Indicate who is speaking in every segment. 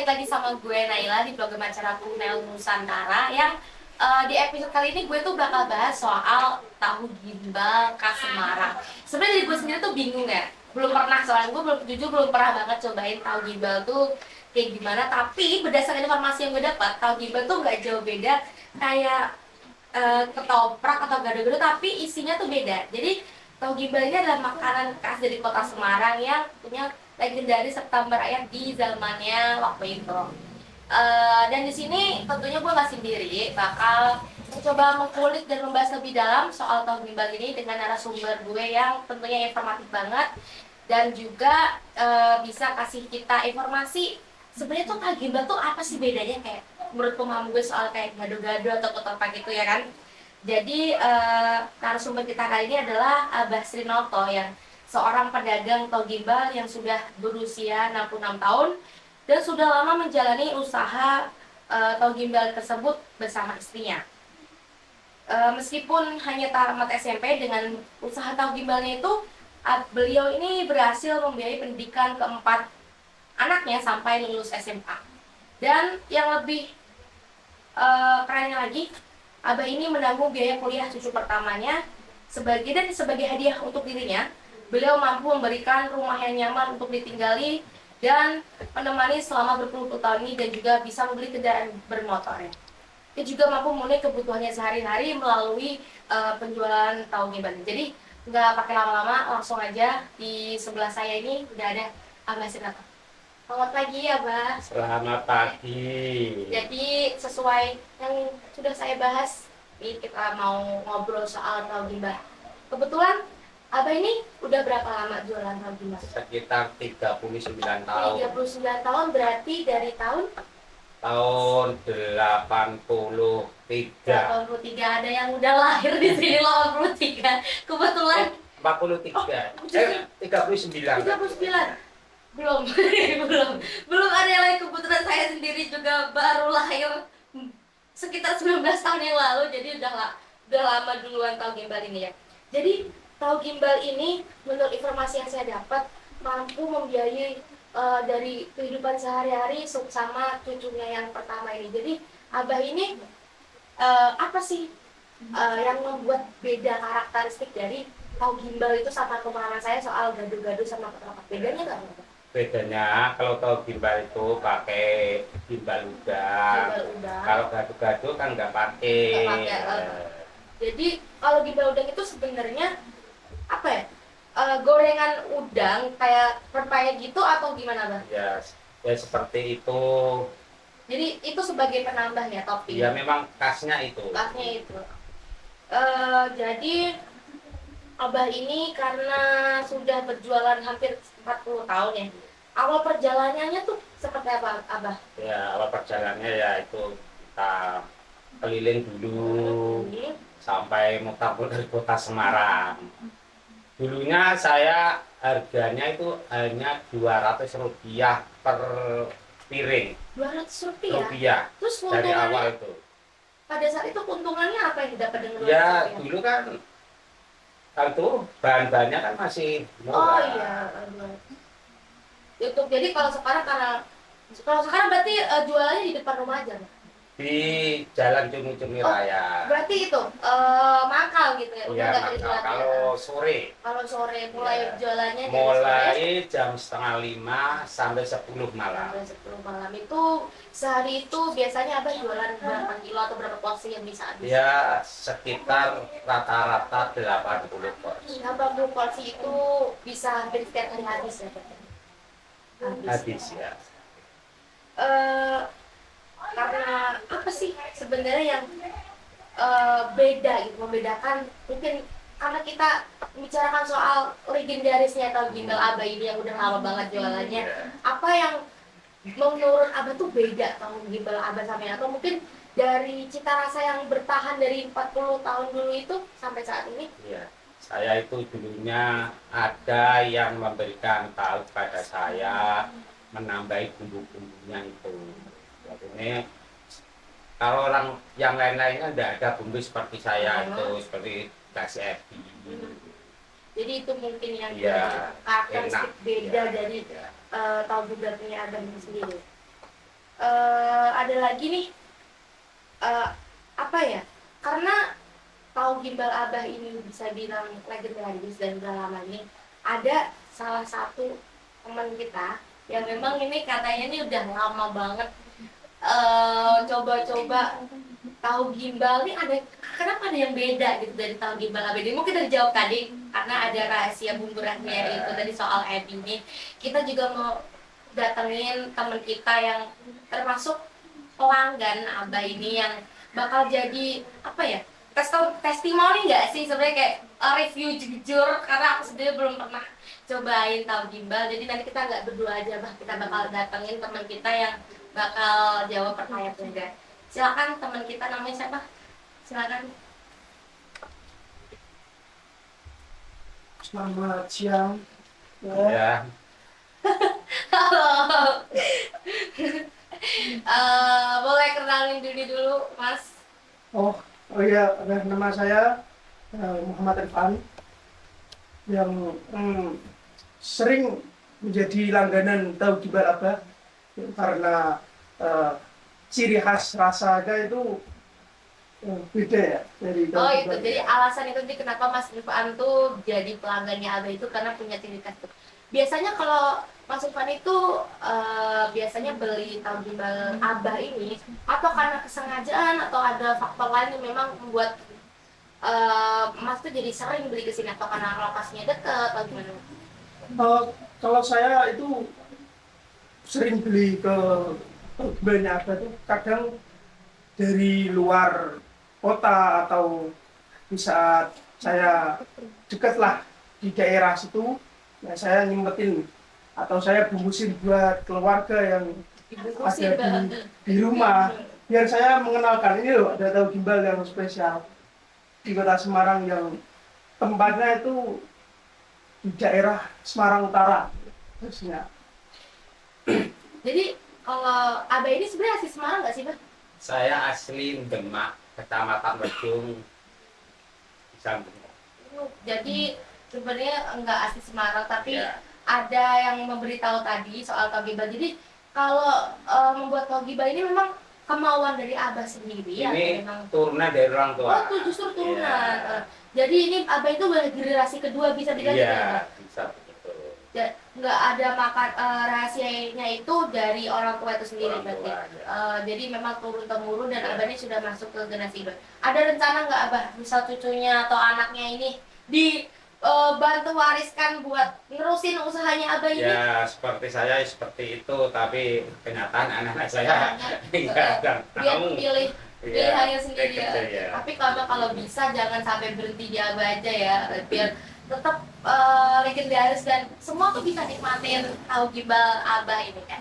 Speaker 1: balik lagi sama gue Naila di program acara Kuliner Nusantara yang di episode kali ini gue tuh bakal bahas soal tahu gimbal khas Semarang. Sebenarnya gue sendiri tuh bingung ya, belum pernah soalnya gue belum pernah banget cobain tahu gimbal tuh kayak gimana. Tapi berdasarkan informasi yang gue dapat, tahu gimbal tuh nggak jauh beda kayak ketoprak atau gado-gado, tapi isinya tuh beda. Jadi tahu gimbal ini adalah makanan khas dari kota Semarang yang punya legendaris serta merakyat di zamannya waktu itu. Dan di sini tentunya gue nggak sendiri, bakal mencoba mengkulik dan membahas lebih dalam soal tahu gimbal ini dengan narasumber gue yang tentunya informatif banget dan juga bisa kasih kita informasi sebenarnya tuh tahu gimbal tuh apa sih bedanya, kayak menurut pemahaman gue soal kayak gado-gado atau ketoprak gitu ya kan. Jadi narasumber kita kali ini adalah Abah Srinoto yang seorang pedagang tahu gimbal yang sudah berusia 66 tahun dan sudah lama menjalani usaha tahu gimbal tersebut bersama istrinya. Meskipun hanya tamat SMP, dengan usaha tahu gimbalnya itu beliau ini berhasil membiayai pendidikan keempat anaknya sampai lulus SMA. Dan yang lebih kerennya lagi, Abah ini menanggung biaya kuliah cucu pertamanya sebagai hadiah untuk dirinya. Beliau mampu memberikan rumah yang nyaman untuk ditinggali dan menemani selama berpuluh-puluh tahun ini, dan juga bisa membeli kendaraan bermotor ya. Dia juga mampu memenuhi kebutuhannya sehari-hari melalui penjualan tahu gimbal. Jadi nggak pakai lama-lama, langsung aja di sebelah saya ini udah ada Abah Srinoto. Selamat pagi Abah.
Speaker 2: Selamat pagi.
Speaker 1: Jadi sesuai yang sudah saya bahas, ini kita mau ngobrol soal tahu gimbal. Kebetulan Abah ini udah berapa lama jualan tahu gimbal?
Speaker 2: Sekitar 39 tahun.
Speaker 1: 39 tahun, berarti dari tahun
Speaker 2: Tahun 83.
Speaker 1: 83. Ada yang udah lahir di sini 83. Kebetulan
Speaker 2: 43. 39.
Speaker 1: 39. Belum. belum ada yang lain. Kebetulan saya sendiri juga baru lahir sekitar 19 tahun yang lalu, jadi udah lama duluan tahu gimbal ini ya. Jadi tahu gimbal ini menurut informasi yang saya dapat mampu membiayai dari kehidupan sehari-hari sama cucunya yang pertama ini. Jadi Abah ini apa sih yang membuat beda karakteristik dari tahu gimbal itu sama pemahaman saya soal gado-gado sama ketoprak? Bedanya nggak?
Speaker 2: Bedanya kalau tahu gimbal itu pakai gimbal udang.
Speaker 1: Gimbal udang.
Speaker 2: Kalau gado-gado kan nggak pakai.
Speaker 1: Jadi kalau gimbal udang itu sebenarnya apa ya? Gorengan udang kayak pepaya gitu atau gimana Bang?
Speaker 2: Ya, ya seperti itu.
Speaker 1: Jadi itu sebagai penambah ya, topping.
Speaker 2: Ya memang khasnya itu.
Speaker 1: Khasnya itu. Jadi Abah ini karena sudah berjualan hampir 40 tahun ya. Awal perjalanannya tuh seperti apa Abah?
Speaker 2: Ya awal perjalanannya ya itu kita keliling dulu sampai mutar-mutar kota Semarang. Dulunya saya harganya itu hanya Rp200 per piring.
Speaker 1: Rp200. Terus
Speaker 2: Dari awal itu.
Speaker 1: Pada saat itu keuntungannya apa yang didapat dengan
Speaker 2: Ya
Speaker 1: Rp200?
Speaker 2: dulu kan itu bahan-bahannya kan masih
Speaker 1: Oh
Speaker 2: murah.
Speaker 1: iya. Untuk jadi kalau sekarang berarti jualannya di depan rumah aja, Bang?
Speaker 2: Di Jalan Cumi-Cumi Raya.
Speaker 1: Berarti itu mangkal gitu ya?
Speaker 2: Iya, maka kalau sore.
Speaker 1: Kalau sore mulai jualannya
Speaker 2: Mulai jam 4:30 sampai 10 malam.
Speaker 1: Sampai 10 malam. Itu sehari itu biasanya Abah jualan berapa kilo atau berapa porsi yang bisa habis?
Speaker 2: Ya sekitar rata-rata 80 porsi.
Speaker 1: 80 porsi itu bisa hampir setiap hari habis ya?
Speaker 2: Habis ya.
Speaker 1: Karena apa sih sebenarnya yang beda gitu, membedakan mungkin karena kita bicarakan soal legendarisnya tahu gimbal Abah ini yang udah lama banget jualannya. Apa yang menurut Abah tuh beda tahu gimbal Abah sama yang, atau mungkin dari cita rasa yang bertahan dari 40 tahun dulu itu sampai saat ini?
Speaker 2: Iya, saya itu dulunya ada yang memberikan tahu pada saya, menambahi bumbu-bumbunya itu. Ini kalau orang yang lain-lainnya tidak ada bumbu seperti saya itu, seperti kasih ebi.
Speaker 1: Jadi itu mungkin yang
Speaker 2: ya,
Speaker 1: karakteristik beda
Speaker 2: ya,
Speaker 1: dari
Speaker 2: ya.
Speaker 1: tahu gimbal punya Abah ini sendiri. Ada lagi nih, eh, apa ya? Karena tahu gimbal Abah ini bisa bilang legendaris dan udah lama ini, ada salah satu teman kita yang memang ini katanya ini udah lama banget coba-coba tahu gimbal nih. Ada kenapa ada yang beda gitu dari tahu gimbal Abah ini? Mungkin kita dijawab tadi karena ada rahasia bumbu rahasia itu tadi soal Edi ini. Kita juga mau datengin teman kita yang termasuk pelanggan Abah ini yang bakal jadi apa ya, testimoni nggak sih sebenarnya, kayak review jujur, karena aku sendiri belum pernah cobain tahu gimbal. Jadi nanti kita nggak berdua aja, bah, kita bakal datengin teman kita yang bakal jawab pertanyaan juga. Silakan, teman kita namanya siapa? Silakan.
Speaker 3: Selamat siang.
Speaker 2: Ya,
Speaker 1: Halo. Boleh kenalin diri dulu, Mas?
Speaker 3: Oh, oh iya, nama saya Muhammad Irfan yang sering menjadi langganan tahu gimbal Abah karena eh, ciri khas rasanya itu beda ya dari tahu
Speaker 1: Oh itu,
Speaker 3: gimbal.
Speaker 1: jadi alasan itu tadi kenapa Mas Irfan tuh jadi pelanggannya Abah itu karena punya ciri khas tuh. Biasanya kalau Mas Irfan itu biasanya beli tahu gimbal Abah ini atau karena kesengajaan atau ada faktor lain yang memang membuat Mas tuh jadi sering beli ke sini, atau karena lokasinya dekat atau gimana?
Speaker 3: Kalau saya itu sering beli ke tahu gimbalnya Abah tuh kadang dari luar kota atau di saat saya dekat lah di daerah situ, ya saya nyempetin atau saya bungkusin buat keluarga yang
Speaker 1: Dibungkusin,
Speaker 3: ada
Speaker 1: Mbak.
Speaker 3: di rumah, biar saya mengenalkan ini loh, ada tahu gimbal yang spesial di kota Semarang yang tempatnya itu di daerah Semarang Utara terusnya.
Speaker 1: Jadi kalau Abah ini sebenarnya asli Semarang nggak sih, Bang?
Speaker 2: saya asli Demak, Kecamatan Wedung, Sambung.
Speaker 1: Jadi sebenarnya nggak asli Semarang, tapi
Speaker 2: Ya.
Speaker 1: ada yang memberitahu tadi soal tahu gimbal. Jadi kalau membuat tahu gimbal ini memang kemauan dari Abah sendiri atau
Speaker 2: Ini
Speaker 1: memang
Speaker 2: turunan dari orang tua.
Speaker 1: oh tuh justru turunan.
Speaker 2: Iya.
Speaker 1: Jadi ini Abah itu udah generasi kedua bisa bilang gitu ya,
Speaker 2: Iya,
Speaker 1: Bang?
Speaker 2: bisa begitu.
Speaker 1: Nggak ada makan rahasianya itu dari orang tua itu sendiri
Speaker 2: Orang
Speaker 1: berarti.
Speaker 2: tua, ya.
Speaker 1: Jadi memang turun temurun dan
Speaker 2: Iya.
Speaker 1: Abah ini sudah masuk ke generasi kedua. Ada rencana nggak Abah, misal cucunya atau anaknya ini bantu wariskan buat nerusin usahanya Abah ini?
Speaker 2: Ya, seperti saya seperti itu, tapi kenyataan anak-anak saya
Speaker 1: Iya,
Speaker 2: enggak
Speaker 1: biar
Speaker 2: mau.
Speaker 1: pilih
Speaker 2: Iya,
Speaker 1: pilihannya sendiri ya.
Speaker 2: gitu ya.
Speaker 1: Tapi kalau bisa jangan sampai berhenti di Abah aja ya, biar tetap legendaris dan semua tuh bisa nikmatin tahu gimbal Abah ini kan.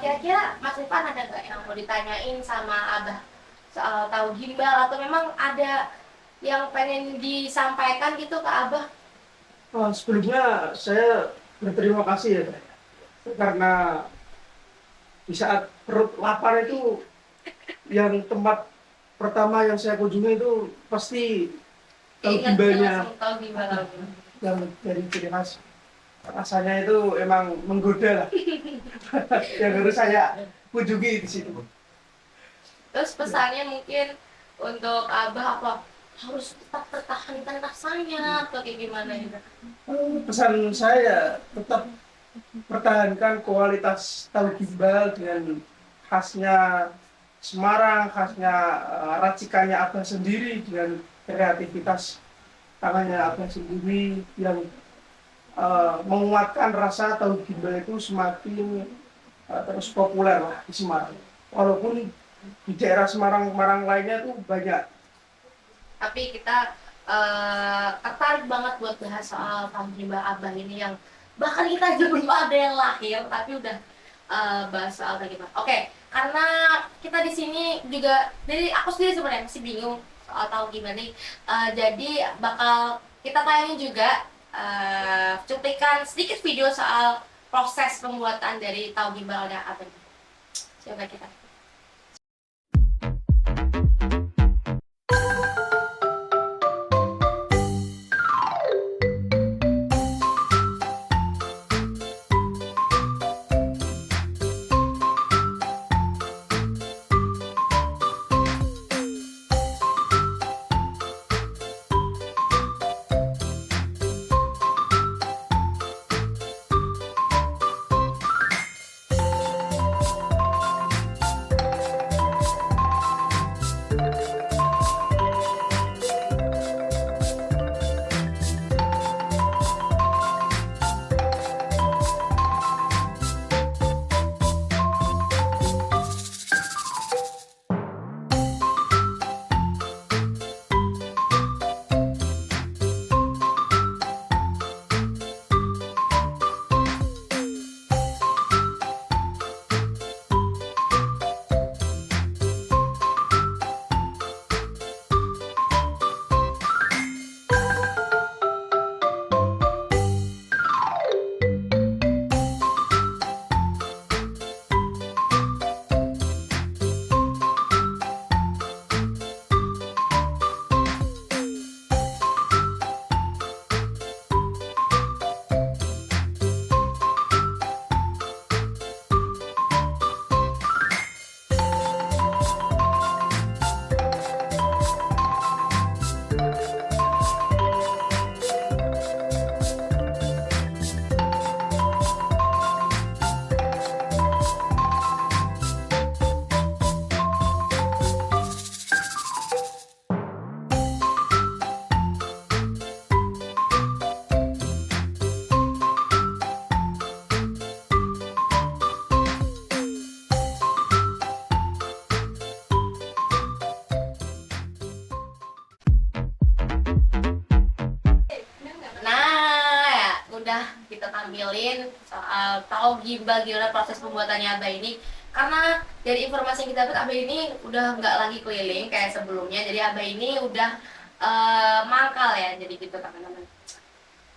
Speaker 1: Kira-kira Mas Rifan ada nggak yang mau ditanyain sama Abah soal tahu gimbal, atau memang ada yang pengen disampaikan gitu ke Abah?
Speaker 3: Sebelumnya saya berterima kasih ya Pak, karena di saat perut lapar itu yang tempat pertama yang saya kunjungi itu pasti tahu
Speaker 1: Ingat
Speaker 3: gimbalnya
Speaker 1: langsung tahu gimbal Abah.
Speaker 3: yang dari ciri khas. Rasanya itu emang menggoda lah yang harus saya kunjungi di situ.
Speaker 1: Terus pesannya mungkin untuk Abah apa? Harus tetap pertahankan rasanya atau kayak gimana ya?
Speaker 3: Pesan saya tetap pertahankan kualitas tahu gimbal dengan khasnya Semarang, khasnya racikannya Abah sendiri dengan kreativitas tangannya Abah sendiri yang menguatkan rasa tahu gimbal itu semakin terus populer lah di Semarang. Walaupun di daerah Semarang lainnya tuh banyak.
Speaker 1: Tapi kita tertarik banget buat bahas soal tahu gimbal Abah ini yang bahkan kita aja belum ada yang lahir tapi udah bahas soal tahu gimbal. Oke, karena kita di sini juga, jadi aku sendiri sebenarnya masih bingung soal tahu gimbal ini. Jadi bakal kita tayangin juga cuplikan sedikit video soal proses pembuatan dari tahu gimbalnya Abah. Coba kita. kita tampilin soal tahu gimbal gimana proses pembuatannya Abah ini. Karena dari informasi yang kita dapat Abah ini udah nggak lagi keliling kayak sebelumnya, jadi Abah ini udah mangkal ya, jadi gitu teman-teman.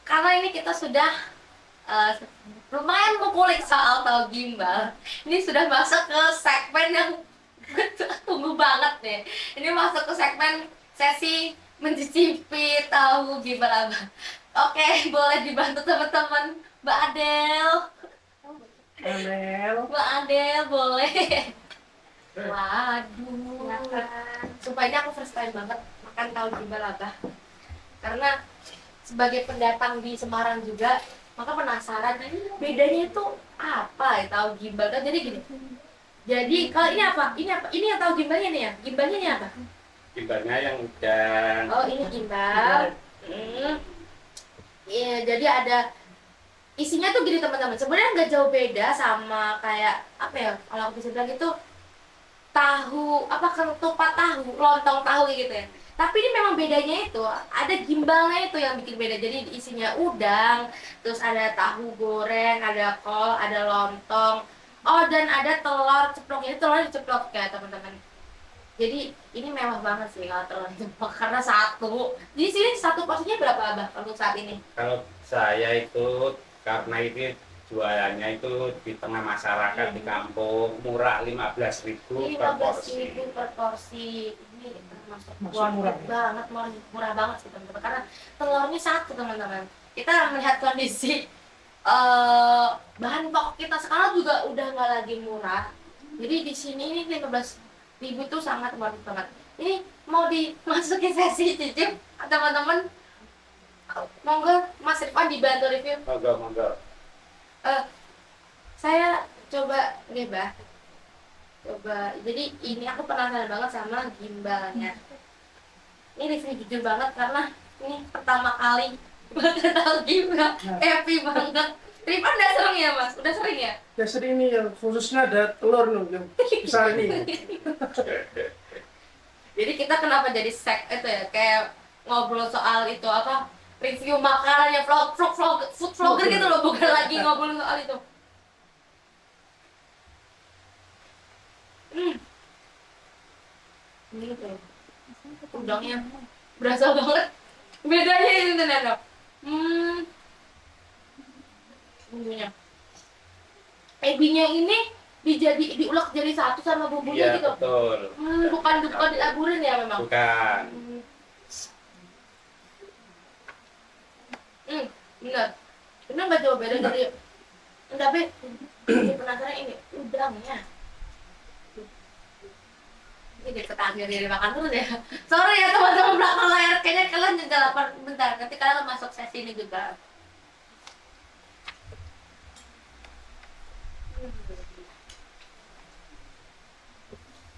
Speaker 1: Karena ini kita sudah lumayan mengulik soal tahu gimbal, ini sudah masuk ke segmen yang tunggu banget nih. Ini masuk ke segmen sesi mencicipi tahu gimbal Abah. Oke, boleh dibantu teman-teman. Mbak Adel. Mbak Adel, boleh. Waduh. Sumpah ini aku first time banget makan tahu gimbal Abah. Karena sebagai pendatang di Semarang juga, maka penasaran bedanya itu apa ya tahu gimbal kan. Jadi gini. Jadi kalau ini apa? Ini apa? Ini yang tahu gimbalnya nih ya? Gimbalnya ini apa?
Speaker 2: Gimbalnya yang udah.
Speaker 1: Oh, ini gimbal. Iya, jadi ada isinya tuh gini teman-teman. Sebenarnya nggak jauh beda sama kayak apa ya? Kalau aku bisa bilang itu tahu apa ketupat tahu, lontong tahu gitu ya. Tapi ini memang bedanya itu ada gimbalnya itu yang bikin beda. Jadi isinya udang, terus ada tahu goreng, ada kol, ada lontong. Oh, dan ada telur ceplok. Ini telur diceplok ya teman-teman. Jadi ini mewah banget sih kalau telur ceplok karena satu. Di sini satu porsinya berapa Abah untuk saat ini?
Speaker 2: Kalau saya itu karena ini jualannya itu di tengah masyarakat di kampung murah 15.000 per porsi.
Speaker 1: 15.000 per porsi. Ini termasuk
Speaker 3: Masuk murah.
Speaker 1: banget, murah banget sih teman-teman. Karena telurnya satu teman-teman. Kita melihat kondisi bahan pokok kita sekarang juga udah nggak lagi murah. Jadi di sini ini 15.000 tuh sangat worth banget. Ini mau dimasukin sesi cicip teman-teman. Monggo Mas Rifan dibantu review.
Speaker 2: Monggo.
Speaker 1: Saya coba nih Bah. Coba. Jadi ini aku penasaran banget sama gimbalnya. Ini review jujur banget karena ini pertama kali makan tahu gimbal. Happy banget. Rifan udah sering ya Mas? Udah sering ya?
Speaker 3: Dasar ini yang khususnya ada telur nih yang besar ini.
Speaker 1: Jadi kita kenapa jadi itu ya kayak ngobrol soal itu apa review makanan yang food vlogger gitu loh, bukan lagi ngobrol soal itu. Ini tuh udangnya berasa banget. Bedanya itu Neno. Bumbunya. Ebinya ini diulek jadi satu sama bumbunya
Speaker 2: Iya,
Speaker 1: gitu.
Speaker 2: betul.
Speaker 1: Bukan ditaburin ya memang.
Speaker 2: Bukan.
Speaker 1: Bener. Bener nggak jauh beda dari. Tapi ini penasaran ini udangnya. Ini ketagihan dari makan terus ya. Sorry ya teman-teman belakang layar, kayaknya kalian juga lapar bentar. Nanti kalian masuk sesi ini juga.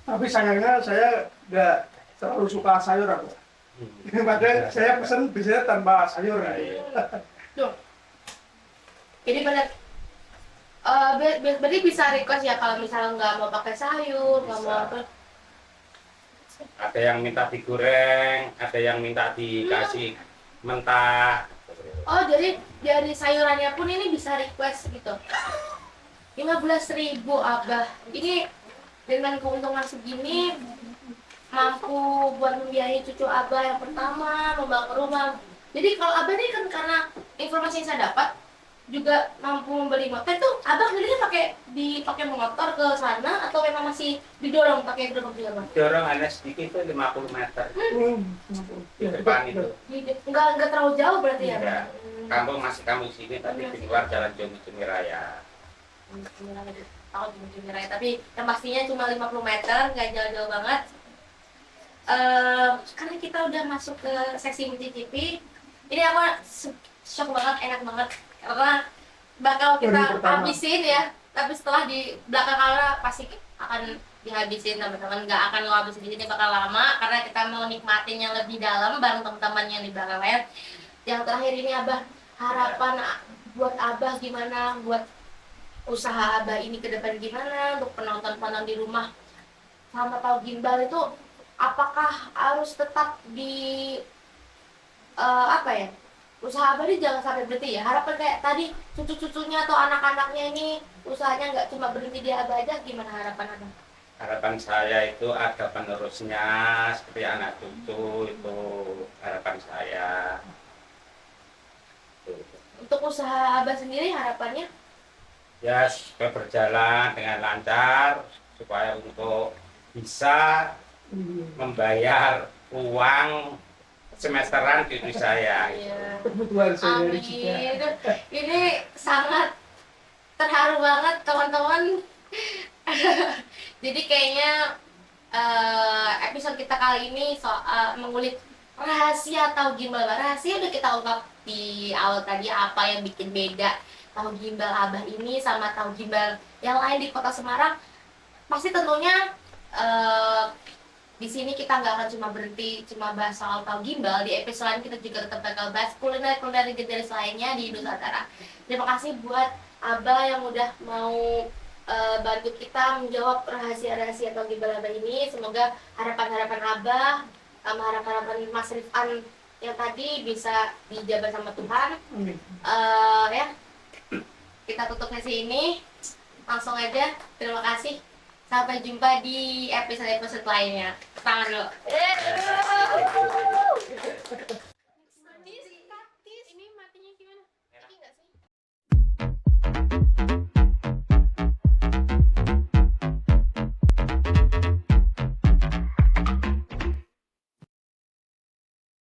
Speaker 3: Tapi sayangnya saya nggak terlalu suka sayur aku. Makanya saya pesen biasanya tanpa sayur.
Speaker 1: Tuh. Ini benar. Berarti bisa request ya kalau misalnya nggak mau pakai sayur, nggak mau apa.
Speaker 2: Ada yang minta digoreng, ada yang minta dikasih mentah.
Speaker 1: Oh, jadi dari sayurannya pun ini bisa request gitu. 15.000 Abah. Ini dengan keuntungan segini mampu buat membiayai cucu Abah yang pertama, membangun rumah. Jadi kalau Abah ini kan karena informasi yang saya dapat juga mampu membeli motor itu Abah belinya pakai motor ke sana atau memang masih didorong pakai gerobak juga Bang?
Speaker 2: Dorong hanya sedikit itu 50 meter di depan itu.
Speaker 1: Enggak terlalu jauh berarti ya?
Speaker 2: Iya. Kampung masih kampung sini, tapi di luar jalan Joni Raya.
Speaker 1: Tahu Juni Raya, tapi yang pastinya cuma 50 meter, nggak jauh-jauh banget. Karena kita udah masuk ke seksi mencicipi, ini aku shock banget, enak banget karena bakal kita habisin ya, tapi setelah di belakang kamera pasti akan dihabisin teman-teman, nggak akan ngabisin di sini, bakal lama karena kita mau nikmatin yang lebih dalam bareng teman-teman yang di belakang layar. Yang terakhir ini Abah, harapan buat Abah gimana, buat usaha Abah ini ke depan gimana, untuk penonton-penonton di rumah sama tahu gimbal itu apakah harus tetap di apa ya, usaha Abah ini jangan sampai berhenti ya. Harapan kayak tadi cucu-cucunya atau anak-anaknya ini usahanya nggak cuma berhenti di Abah aja, gimana harapan Abah?
Speaker 2: Harapan saya itu ada penerusnya seperti anak cucu, itu harapan saya. Tuh.
Speaker 1: Untuk usaha Abah sendiri harapannya?
Speaker 2: Ya supaya berjalan dengan lancar, supaya untuk bisa membayar uang semesteran cucu saya.
Speaker 1: Iya.
Speaker 3: Kebutuhan saya
Speaker 1: Amin.
Speaker 3: juga.
Speaker 1: Ini sangat terharu banget teman-teman. Jadi kayaknya episode kita kali ini soal mengulik rahasia tahu gimbal Abah. Rahasia udah kita ungkap di awal tadi, apa yang bikin beda tahu gimbal Abah ini sama tahu gimbal yang lain di Kota Semarang. Pasti tentunya di sini kita nggak akan cuma berhenti cuma bahas soal tahu gimbal. Di episode lain kita juga tetap bakal bahas kuliner-kuliner legendaris lainnya di Nusantara. Terima kasih buat Abah yang udah mau bantu kita menjawab rahasia-rahasia tahu gimbal Abah ini. Semoga harapan-harapan Abah sama harapan-harapan Mas Rifan yang tadi bisa dijabah sama Tuhan.
Speaker 3: Amin.
Speaker 1: Ya, kita tutupnya sini langsung aja. Terima kasih, sampai jumpa di episode-episode lainnya. Tangan dulu.